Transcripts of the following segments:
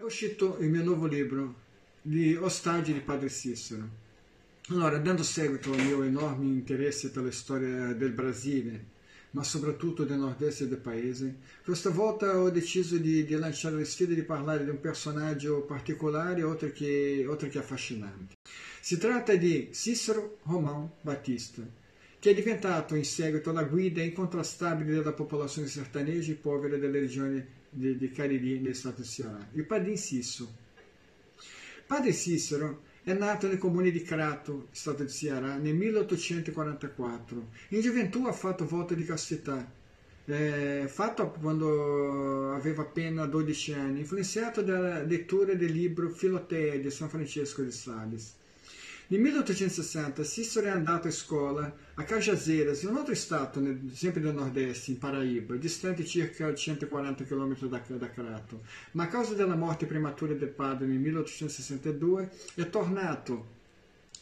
È uscito il mio nuovo libro, Gli ostaggi di Padre Cicero. Allora, dando seguito al mio enorme interesse per la storia del Brasile, ma soprattutto del nord-est del paese, questa volta ho deciso di lanciare la sfida di parlare di un personaggio particolare oltre che affascinante. Si tratta di Cícero Romão Batista, che è diventato in seguito la guida incontrastabile della popolazione sertaneja e povera delle regioni di Cariri nel stato di Ceará, il Padre Cícero. Padre Cicero è nato nel comune di Crato, stato di Ceará, nel 1844. In gioventù ha fatto voto di castità, fatto quando aveva appena 12 anni, influenzato dalla lettura del libro Filotea di San Francesco de Sales. Nel 1860 Cicero è andato a scuola a Cajazeiras, un altro stato, sempre del nord-est, in Paraíba, distante circa 140 km da Crato, ma a causa della morte prematura del padre nel 1862 è tornato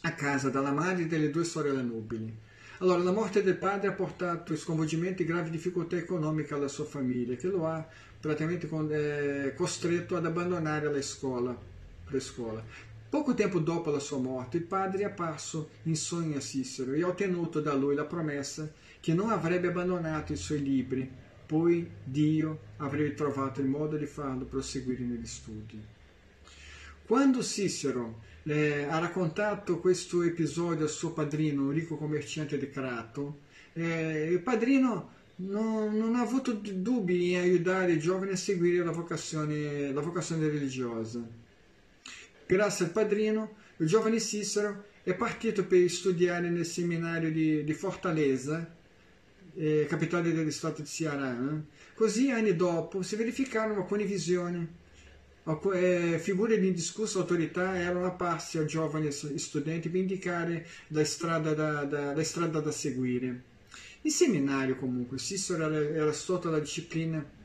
a casa dalla madre e delle due sorelle nubili. Allora, la morte del padre ha portato sconvolgimenti e gravi difficoltà economiche alla sua famiglia, che lo ha praticamente costretto ad abbandonare la scuola. Poco tempo dopo la sua morte, il padre è apparso in sogno a Cicero e ha ottenuto da lui la promessa che non avrebbe abbandonato i suoi libri, poi Dio avrebbe trovato il modo di farlo proseguire negli studi. Quando Cicero ha raccontato questo episodio al suo padrino, un ricco commerciante di Crato, il padrino non ha avuto dubbi in aiutare i giovani a seguire la vocazione religiosa. Grazie al padrino, il giovane Cicero è partito per studiare nel seminario di Fortaleza, capitale dello stato di Ceará. Così, anni dopo, si verificarono alcune visioni. Figure di indiscussa autorità erano apparse al giovane studente per indicare la strada da seguire. In seminario, comunque, Cicero era sotto la disciplina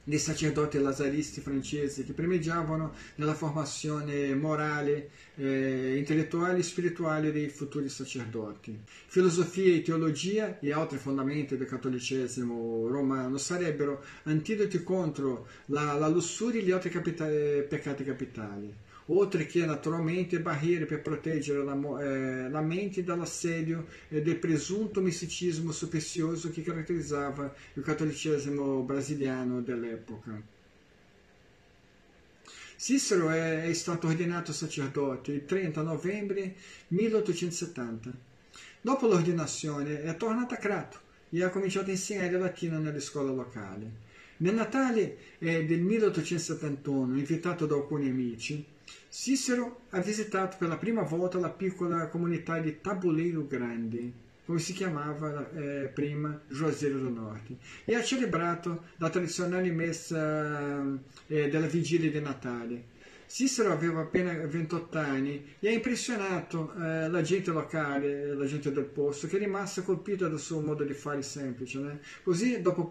dei sacerdoti lazaristi francesi che primeggiavano nella formazione morale, intellettuale e spirituale dei futuri sacerdoti. Filosofia e teologia e altri fondamenti del cattolicesimo romano sarebbero antidoti contro la lussuria e gli altri peccati capitali, oltre che naturalmente barriere per proteggere la mente dall'assedio del presunto misticismo superstizioso che caratterizzava il cattolicesimo brasiliano dell'epoca. Cicero è stato ordinato sacerdote il 30 novembre 1870. Dopo l'ordinazione è tornato a Crato e ha cominciato a insegnare latino nelle scuole locali. Nel Natale del 1871, invitato da alcuni amici, Cicero ha visitato per la prima volta la piccola comunità di Tabuleiro Grande, come si chiamava prima Juazeiro do Norte, e ha celebrato la tradizionale messa della vigilia di Natale. Cicero aveva appena 28 anni e ha impressionato la gente locale, la gente del posto, che è rimasta colpita dal suo modo di fare semplice. Così, dopo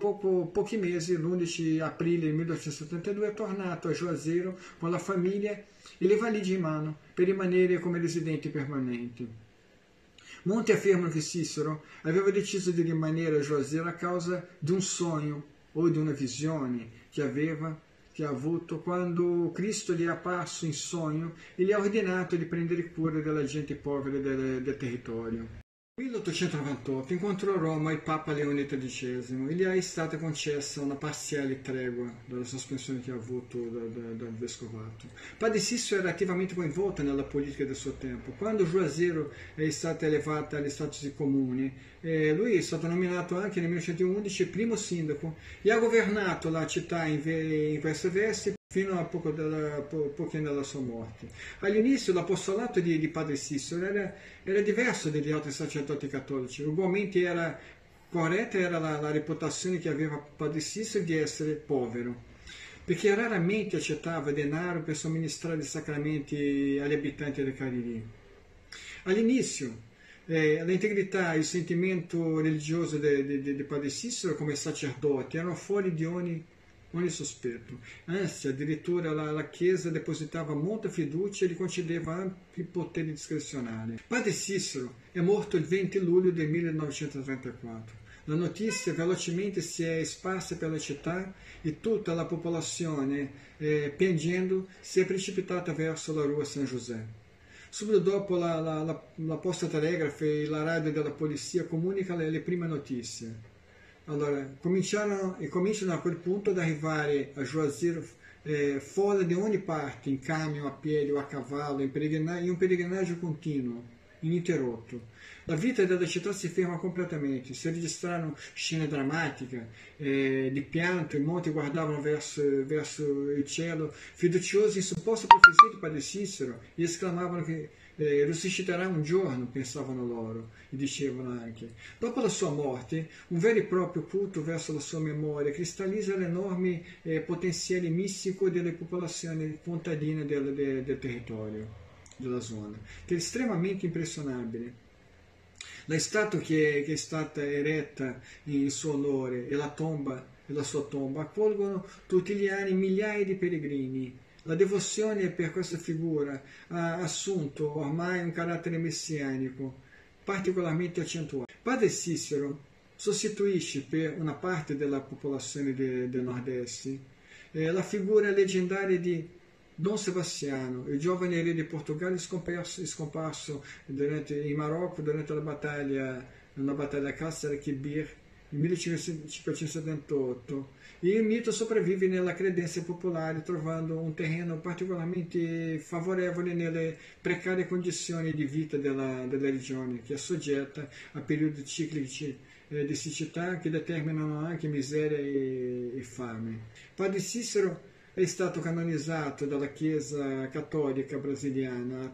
pochi mesi, l'11 aprile 1872, è tornato a Juazeiro con la famiglia e le valigie in mano per rimanere come residenti permanenti. Molti affermano che Cicero aveva deciso di rimanere a Juazeiro a causa di un sogno o di una visione che ha avuto quando Cristo gli è apparso in sogno e gli ha ordinato di prendere cura della gente povera del territorio. Nel 1898 incontrò a Roma il Papa Leone XIII e gli è stata concessa una parziale tregua dalla sospensione che ha avuto dal vescovato. Padre Cicero era attivamente coinvolto nella politica del suo tempo. Quando Juazeiro è stata elevata agli status di comune, lui è stato nominato anche nel 1911 primo sindaco e ha governato la città in queste vesti fino a pochi anni dalla sua morte. All'inizio l'apostolato di Padre Cicero era diverso dagli altri sacerdoti cattolici, ugualmente era corretta la reputazione che aveva Padre Cicero di essere povero, perché raramente accettava denaro per somministrare i sacramenti agli abitanti del Cariri. All'inizio l'integrità e il sentimento religioso di Padre Cicero come sacerdote erano fuori di ogni sospetto. Anzi, addirittura la Chiesa depositava molta fiducia e gli concedeva ampi poteri discrezionali. Padre Cicero è morto il 20 luglio del 1934. La notizia velocemente si è sparsa per la città e tutta la popolazione, piangendo, si è precipitata verso la rua San José. Subito dopo la posta telegrafa e la radio della polizia comunicano le prime notizie. Allora, cominciano a quel punto ad arrivare a Juazeiro folle di ogni parte, in camion, a piedi o a cavallo, in un pellegrinaggio continuo, ininterrotto. La vita della città si ferma completamente, si registrarono scene drammatiche, di pianto, i monti guardavano verso il cielo, fiduciosi in supposta profezia di Padre Cicero, e esclamavano che risusciterà un giorno, pensavano loro, e dicevano anche. Dopo la sua morte, un vero e proprio culto verso la sua memoria cristallizza l'enorme potenziale mistico delle popolazioni contadine del territorio, della zona, che è estremamente impressionabile. La statua che è stata eretta in suo onore e la sua tomba accolgono tutti gli anni migliaia di pellegrini. La devozione per questa figura ha assunto ormai un carattere messianico particolarmente accentuato. Padre Cicero sostituisce per una parte della popolazione del nord-est la figura leggendaria di Dom Sebastiano, il giovane re di Portogallo scomparso in Marocco durante una battaglia a Kasr Kibir nel 1578. E il mito sopravvive nella credenza popolare, trovando un terreno particolarmente favorevole nelle precarie condizioni di vita della regione, che è soggetta a periodi ciclici di siccità che determinano anche miseria e fame. Padre Cicero è stato canonizzato dalla Chiesa Cattolica Brasiliana,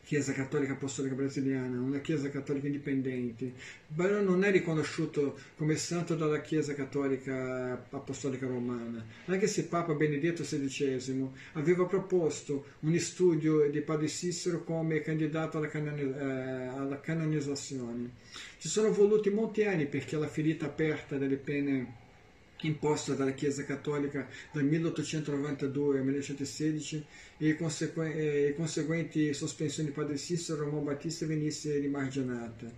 Chiesa Cattolica Apostolica Brasiliana, una Chiesa Cattolica indipendente, però non è riconosciuto come santo dalla Chiesa Cattolica Apostolica Romana, anche se Papa Benedetto XVI aveva proposto un studio di Padre Cicero come candidato alla canonizzazione. Ci sono voluti molti anni perché la ferita aperta delle pene imposta dalla Chiesa Cattolica dal 1892 al 1916 e conseguenti sospensioni di Padre Cicero, Romão Batista venisse rimarginata.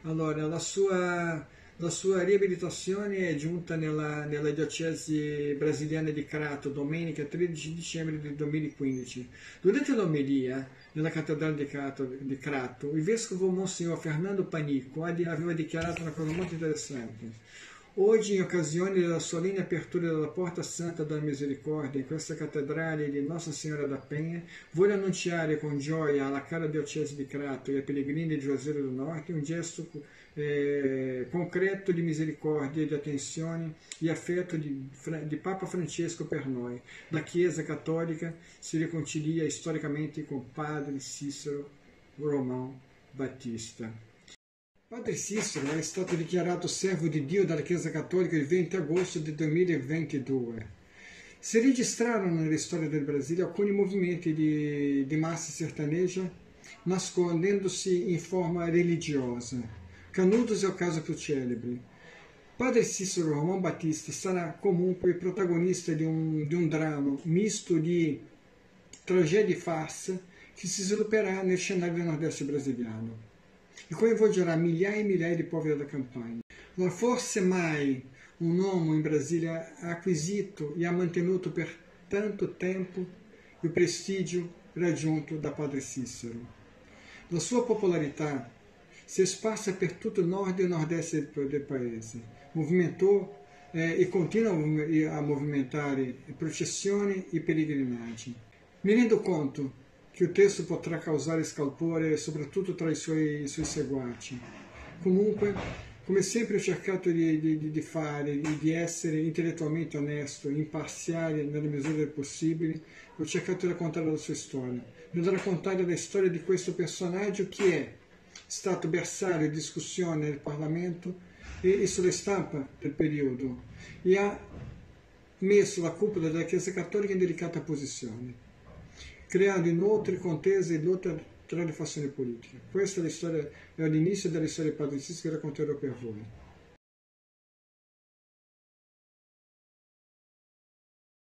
Allora, la sua riabilitazione è giunta nella diocesi brasiliana di Crato, domenica 13 dicembre del 2015. Durante l'omelia nella cattedrale di Crato, il vescovo Monsignor Fernando Panico aveva dichiarato una cosa molto interessante. Oggi, in occasione della solenne apertura della Porta Santa della Misericordia in questa cattedrale di Nossa Senhora da Penha, voglio annunciare con gioia alla cara diocesi di Crato e ai pellegrini di Juazeiro do Norte un gesto concreto di misericordia, di attenzione e affetto di Papa Francesco per noi. La Chiesa Cattolica si riconcilia storicamente con Padre Cicero Romão Batista. Padre Cicero è stato dichiarato servo di Dio dalla Chiesa Cattolica il 20 agosto del 2022. Si registrarono nella storia del Brasile alcuni movimenti di massa sertaneja nascondendosi in forma religiosa. Canudos è il caso più celebre. Padre Cicero Romão Batista sarà comunque il protagonista di un dramma misto di tragedia e farsa che si svilupperà nel scenario del nord-est brasiliano e coinvolgerà migliaia e migliaia di poveri da campagna. Ma forse mai un uomo in Brasile ha acquisito e ha mantenuto per tanto tempo il prestigio raggiunto da Padre Cicero. La sua popolarità si è sparsa per tutto il nord e il nord-est del paese. Movimentou e continua a movimentare processioni e pellegrinaggi. Mi rendo conto che il testo potrà causare scalpore soprattutto tra i suoi seguaci. Comunque, come sempre ho cercato di fare, di essere intellettualmente onesto, imparziale nella misura del possibile, ho cercato di raccontare la sua storia, di raccontare la storia di questo personaggio che è stato bersaglio di discussione nel Parlamento e sulla stampa del periodo e ha messo la cupola della Chiesa Cattolica in delicata posizione, creando inoltre contese e lotte tra le fazioni politiche. Questa è l'inizio della storia di Padre Cicero che racconterò per voi.